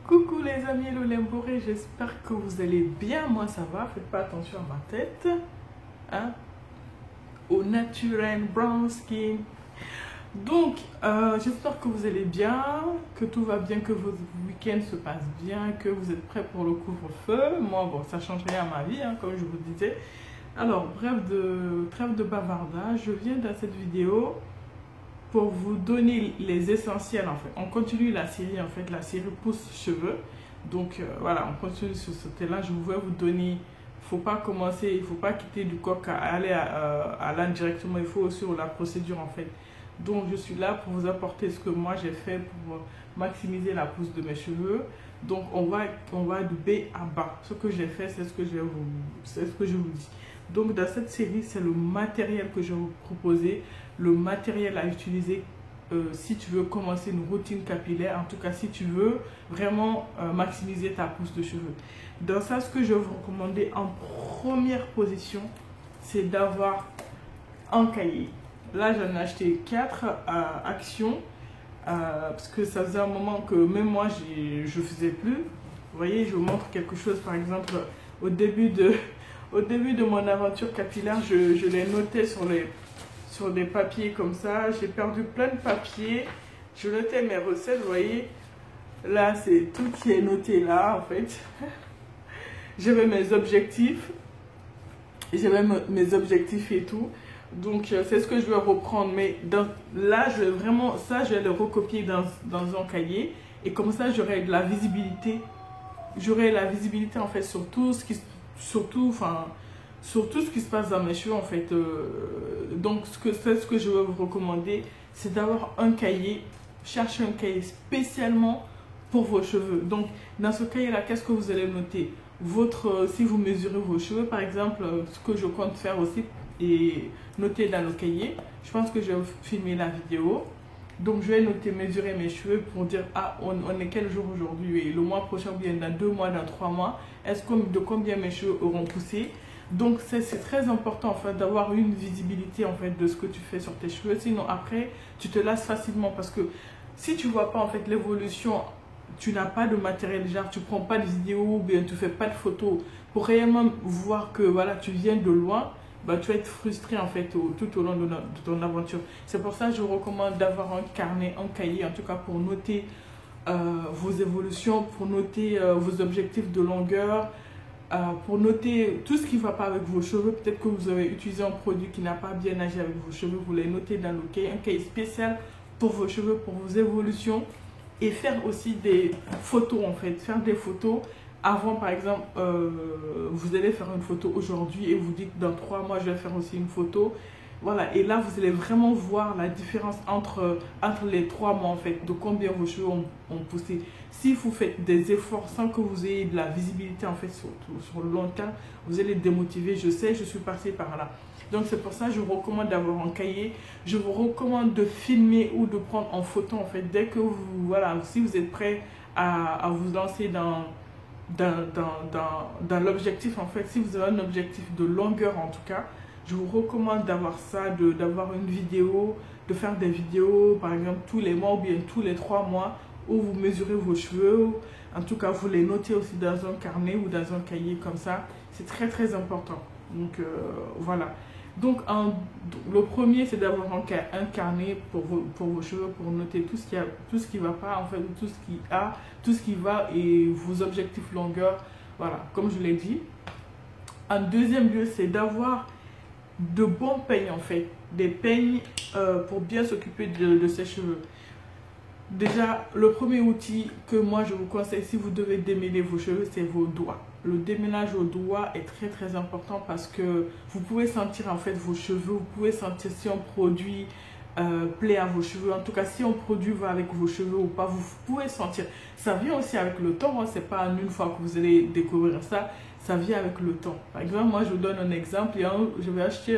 Coucou les amis Lolemboré, j'espère que vous allez bien. Moi ça va, faites pas attention à ma tête. Hein? Au naturel brown skin. Donc, j'espère que vous allez bien, que tout va bien, que votre week-end se passe bien, que vous êtes prêts pour le couvre-feu. Moi, bon, ça change rien à ma vie, hein, comme je vous disais. Alors, trêve de bavardage, je viens dans cette vidéo pour vous donner les essentiels en fait. On continue la série en fait, la série pousse cheveux. Donc voilà, on continue sur ce thème-là. Je voulais vous donner, il faut pas commencer, il faut pas quitter du coq à aller à l'âne directement, il faut aussi la procédure en fait. Donc je suis là pour vous apporter ce que moi j'ai fait pour maximiser la pousse de mes cheveux. Donc on va de B à bas. Ce que j'ai fait, c'est ce que je vous dis. Donc dans cette série, c'est le matériel que je vais vous proposer, le matériel à utiliser si tu veux commencer une routine capillaire, en tout cas si tu veux vraiment maximiser ta pousse de cheveux. Dans ça, ce que je vais vous recommander en première position, c'est d'avoir un cahier. Là, j'en ai acheté 4 actions parce que ça faisait un moment que même moi, je ne faisais plus. Vous voyez, je vous montre quelque chose, par exemple, au début de mon aventure capillaire, je les notais sur des papiers comme ça. J'ai perdu plein de papiers. Je notais mes recettes, vous voyez. Là, c'est tout qui est noté là, en fait. J'avais mes objectifs. J'avais mes objectifs et tout. Donc, c'est ce que je vais reprendre. Mais là, je vais le recopier dans un cahier. Et comme ça, j'aurai de la visibilité. J'aurai la visibilité, en fait, sur tout ce qui se passe dans mes cheveux en fait. Donc ce que je vais vous recommander, c'est d'avoir un cahier. Cherchez un cahier spécialement pour vos cheveux. Donc dans ce cahier là, qu'est-ce que vous allez noter? Si vous mesurez vos cheveux par exemple, ce que je compte faire aussi et noter dans le cahier. Je pense que je vais filmer la vidéo. Donc je vais mesurer mes cheveux pour dire on est quel jour aujourd'hui, et le mois prochain ou bien dans 2 mois, dans 3 mois, de combien mes cheveux auront poussé. Donc c'est très important en fait d'avoir une visibilité en fait de ce que tu fais sur tes cheveux. Sinon après tu te lasses facilement, parce que si tu vois pas en fait l'évolution, tu n'as pas de matériel, genre tu prends pas de vidéos ou bien tu fais pas de photos pour réellement voir que voilà tu viens de loin. Bah, tu vas être frustré en fait tout au long de ton aventure. C'est pour ça que je vous recommande d'avoir un carnet, un cahier, en tout cas pour noter vos évolutions, pour noter vos objectifs de longueur, pour noter tout ce qui ne va pas avec vos cheveux. Peut-être que vous avez utilisé un produit qui n'a pas bien agi avec vos cheveux, vous les notez dans le cahier, un cahier spécial pour vos cheveux, pour vos évolutions, et faire aussi des photos en fait, faire des photos. Avant, par exemple, vous allez faire une photo aujourd'hui et vous dites dans 3 mois, je vais faire aussi une photo. Voilà, et là, vous allez vraiment voir la différence entre les 3 mois, en fait, de combien vos cheveux ont poussé. Si vous faites des efforts sans que vous ayez de la visibilité, en fait, sur le long terme, vous allez démotiver. Je sais, je suis passée par là. Donc, c'est pour ça que je vous recommande d'avoir un cahier. Je vous recommande de filmer ou de prendre en photo, en fait, dès que voilà, si vous êtes prêt à vous lancer dans l'objectif en fait. Si vous avez un objectif de longueur en tout cas, je vous recommande d'avoir ça, d'avoir une vidéo, de faire des vidéos par exemple tous les mois ou bien tous les 3 mois où vous mesurez vos cheveux. En tout cas, vous les notez aussi dans un carnet ou dans un cahier comme ça. C'est très important. Donc voilà. Donc le premier, c'est d'avoir un carnet pour vos cheveux, pour noter tout ce qui va pas en fait, tout ce qui va et vos objectifs longueur. Voilà, comme je l'ai dit. En deuxième lieu, c'est d'avoir de bons peignes en fait, des peignes pour bien s'occuper de ses cheveux. Déjà, le premier outil que moi je vous conseille si vous devez démêler vos cheveux, c'est vos doigts. Le démêlage au doigt est très important parce que vous pouvez sentir en fait vos cheveux, vous pouvez sentir si un produit plaît à vos cheveux. En tout cas, si un produit va avec vos cheveux ou pas, vous pouvez sentir. Ça vient aussi avec le temps, hein. C'est pas en une fois que vous allez découvrir ça, ça vient avec le temps. Par exemple, moi je vous donne un exemple. Je vais acheter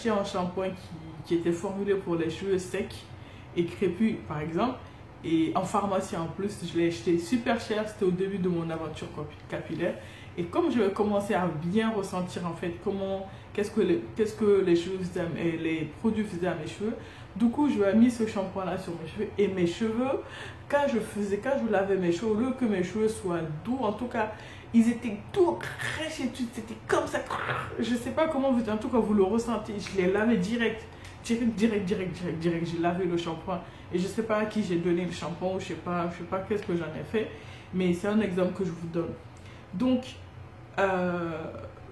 un shampoing qui était formulé pour les cheveux secs et crépus par exemple, et en pharmacie en plus. Je l'ai acheté super cher, c'était au début de mon aventure capillaire, et comme je vais commencer à bien ressentir en fait qu'est-ce que les cheveux faisaient, les produits faisaient à mes cheveux, Du coup, je lui ai mis ce shampoing là sur mes cheveux. Et mes cheveux, quand je lavais mes cheveux, au lieu que mes cheveux soient doux, en tout cas, ils étaient tout crèches et tout, c'était comme ça. Je sais pas comment vous, en tout cas, vous le ressentez. Je les lavais direct. J'ai lavé le shampoing. Et je sais pas à qui j'ai donné le shampoing, ou je sais pas qu'est-ce que j'en ai fait. Mais c'est un exemple que je vous donne. Donc,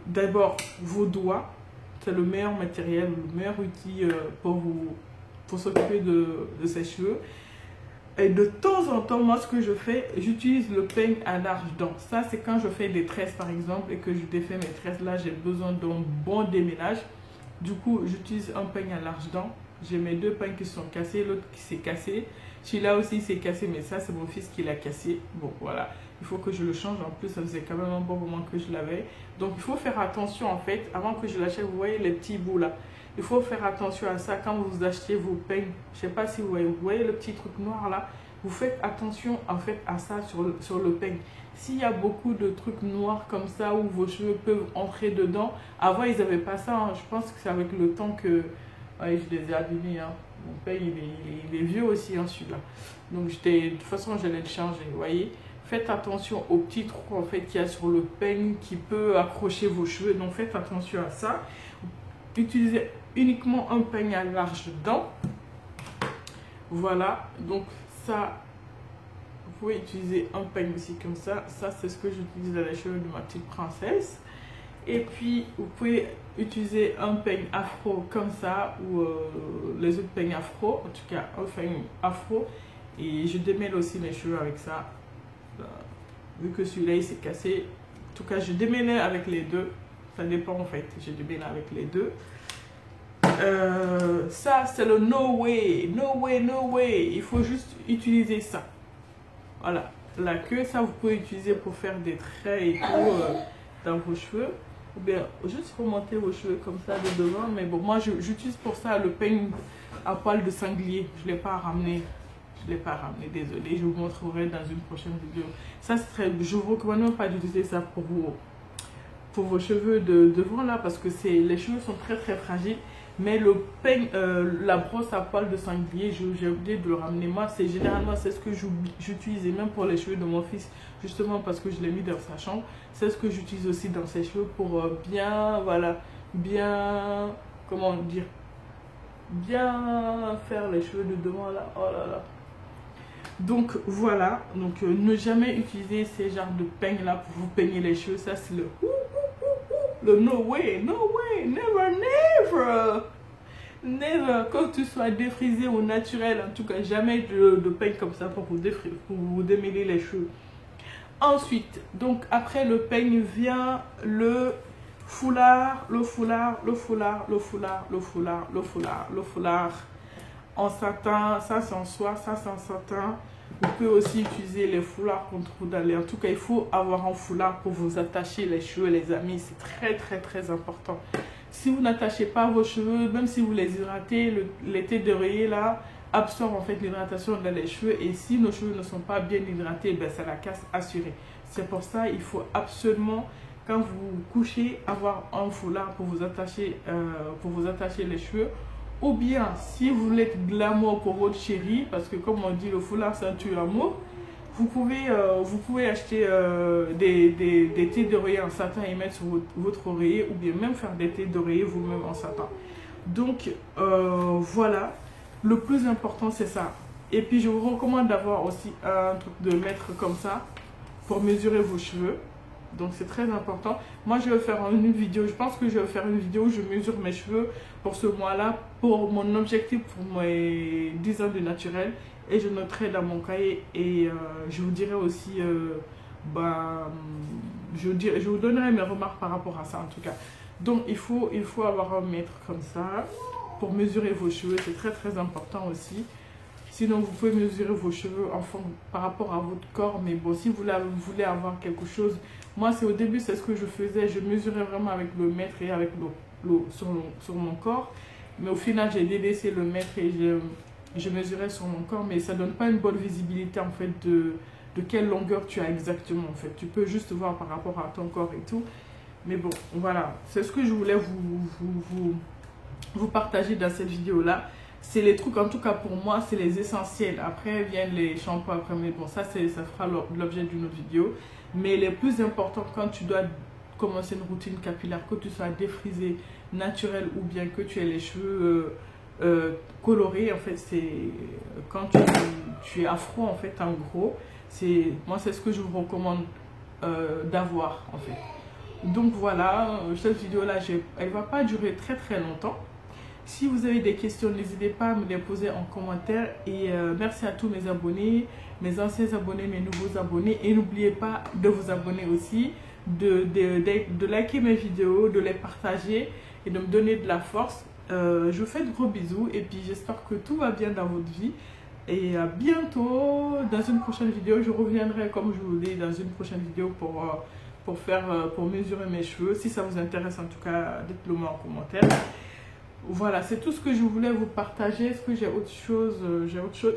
d'abord, vos doigts, c'est le meilleur matériel, le meilleur outil pour s'occuper de ses cheveux. Et de temps en temps, moi, ce que je fais, j'utilise le peigne à large dents. Ça, c'est quand je fais des tresses, par exemple, et que je défais mes tresses. Là, j'ai besoin d'un bon déménage. Du coup, j'utilise un peigne à large dents. J'ai mes deux peignes qui sont cassés, l'autre qui s'est cassé. Celui-là aussi, s'est cassé, mais ça, c'est mon fils qui l'a cassé. Bon, voilà. Il faut que je le change. En plus, ça faisait quand même un bon moment que je l'avais. Donc, il faut faire attention, en fait, avant que je l'achète. Vous voyez les petits bouts là. Il faut faire attention à ça quand vous achetez vos peignes. Je ne sais pas si vous voyez le petit truc noir là. Vous faites attention en fait à ça sur le peigne. S'il y a beaucoup de trucs noirs comme ça où vos cheveux peuvent entrer dedans, avant ils n'avaient pas ça. Hein. Je pense que c'est avec le temps que ouais, je les ai abîmés. Hein. Mon peigne il est vieux aussi hein, celui-là. Donc de toute façon j'allais le changer. Vous voyez. Faites attention aux petits trous en fait qu'il y a sur le peigne qui peut accrocher vos cheveux. Donc faites attention à ça. Utilisez uniquement un peigne à large dents. Voilà, donc ça, vous pouvez utiliser un peigne aussi comme ça. Ça, c'est ce que j'utilise dans les cheveux de ma petite princesse. Et puis, vous pouvez utiliser un peigne afro comme ça ou les autres peignes afro. En tout cas, un peigne afro. Et je démêle aussi mes cheveux avec ça. Vu que celui-là, il s'est cassé. En tout cas, je démêle avec les deux. Ça dépend en fait. Je démêle avec les deux. Ça c'est le no way, no way, no way. Il faut juste utiliser ça. Voilà, la queue, ça vous pouvez utiliser pour faire des traits et tout dans vos cheveux. Ou bien juste remonter vos cheveux comme ça de devant. Mais bon, moi j'utilise pour ça le peigne à poil de sanglier. Je ne l'ai pas ramené. Désolé. Je vous montrerai dans une prochaine vidéo. Ça c'est très. Je vous recommande même pas d'utiliser ça pour vos cheveux de devant là parce que les cheveux sont très très fragiles. Mais le peigne, la brosse à poil de sanglier, j'ai oublié de le ramener. Moi, généralement, c'est ce que j'utilise, et même pour les cheveux de mon fils, justement parce que je l'ai mis dans sa chambre. C'est ce que j'utilise aussi dans ses cheveux pour bien, voilà, bien, comment dire, bien faire les cheveux de devant là. Oh là là. Donc voilà, donc ne jamais utiliser ces genres de peignes là pour vous peigner les cheveux. Ça, c'est le no way, never, never. Never, que tu sois défrisé ou naturel, en tout cas jamais de peigne comme ça pour vous démêler les cheveux. Ensuite, donc après le peigne vient le foulard en satin. Ça c'est en soie, ça c'est en satin. Vous pouvez aussi utiliser les foulards qu'on trouve dans les... En tout cas, il faut avoir un foulard pour vous attacher les cheveux, les amis. C'est très, très, très important. Si vous n'attachez pas vos cheveux, même si vous les hydratez, les thés d'oreiller là absorbe en fait l'hydratation dans les cheveux. Et si nos cheveux ne sont pas bien hydratés, ben, c'est la casse assurée. C'est pour ça il faut absolument, quand vous couchez, avoir un foulard pour vous attacher les cheveux. Ou bien, si vous voulez être glamour pour votre chérie, parce que comme on dit, le foulard c'est un tue-amour, vous pouvez acheter des thés d'oreiller en satin et mettre sur votre oreiller, ou bien même faire des thés d'oreiller vous-même en satin. Donc, voilà, le plus important c'est ça. Et puis, je vous recommande d'avoir aussi un truc de mettre comme ça pour mesurer vos cheveux. Donc c'est très important. Moi je vais faire une vidéo, je pense que je vais faire une vidéo où je mesure mes cheveux pour ce mois-là, pour mon objectif pour mes 10 ans de naturel. Et je noterai dans mon cahier et je vous dirai aussi, je vous donnerai mes remarques par rapport à ça en tout cas. Donc il faut avoir un mètre comme ça pour mesurer vos cheveux, c'est très très important aussi. Sinon, vous pouvez mesurer vos cheveux par rapport à votre corps. Mais bon, si vous voulez avoir quelque chose... Moi, au début, c'est ce que je faisais. Je mesurais vraiment avec le mètre et avec l'eau sur mon corps. Mais au final, j'ai délaissé le mètre et je mesurais sur mon corps. Mais ça ne donne pas une bonne visibilité, en fait, de quelle longueur tu as exactement, en fait. Tu peux juste voir par rapport à ton corps et tout. Mais bon, voilà. C'est ce que je voulais vous partager dans cette vidéo-là. c'est les trucs, en tout cas pour moi, c'est les essentiels. Après viennent les shampoings, après, mais bon, ça fera l'objet d'une autre vidéo. Mais les plus importants quand tu dois commencer une routine capillaire, que tu sois défrisé, naturel ou bien que tu aies les cheveux colorés, en fait, c'est quand tu es afro, en fait, en gros, moi, c'est ce que je vous recommande d'avoir, en fait. Donc voilà, cette vidéo-là, elle ne va pas durer très très longtemps. Si vous avez des questions, n'hésitez pas à me les poser en commentaire. Et merci à tous mes abonnés, mes anciens abonnés, mes nouveaux abonnés. Et n'oubliez pas de vous abonner aussi, de liker mes vidéos, de les partager et de me donner de la force. Je vous fais de gros bisous et puis j'espère que tout va bien dans votre vie. Et à bientôt dans une prochaine vidéo. Je reviendrai, comme je vous l'ai dit, dans une prochaine vidéo pour mesurer mes cheveux. Si ça vous intéresse, en tout cas, dites-le moi en commentaire. Voilà, c'est tout ce que je voulais vous partager. Est-ce que j'ai autre chose?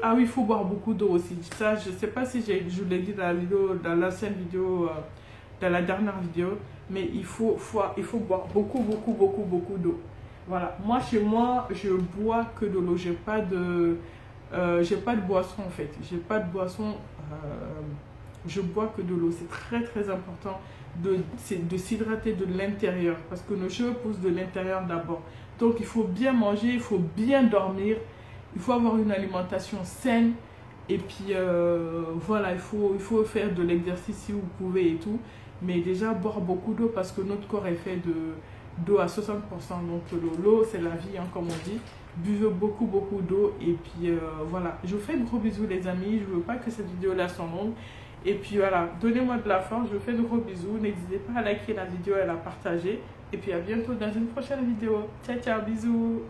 Ah oui, il faut boire beaucoup d'eau aussi. Ça, je ne sais pas si je vous l'ai dit dans l'ancienne vidéo, dans la dernière vidéo, mais il faut boire beaucoup d'eau. Voilà, moi chez moi, je bois que de l'eau. J'ai pas de boisson en fait. J'ai pas de boisson. Je bois que de l'eau. C'est très très important de s'hydrater de l'intérieur parce que nos cheveux poussent de l'intérieur d'abord. Donc il faut bien manger, il faut bien dormir, il faut avoir une alimentation saine et puis voilà, il faut faire de l'exercice si vous pouvez et tout. Mais déjà boire beaucoup d'eau parce que notre corps est fait d'eau à 60%. Donc l'eau c'est la vie, hein, comme on dit. Buvez beaucoup d'eau et puis voilà. Je vous fais de gros bisous les amis, je ne veux pas que cette vidéo là soit longue. Et puis voilà, donnez-moi de la force, je vous fais de gros bisous. N'hésitez pas à liker la vidéo et à la partager. Et puis à bientôt dans une prochaine vidéo. Ciao, ciao, bisous.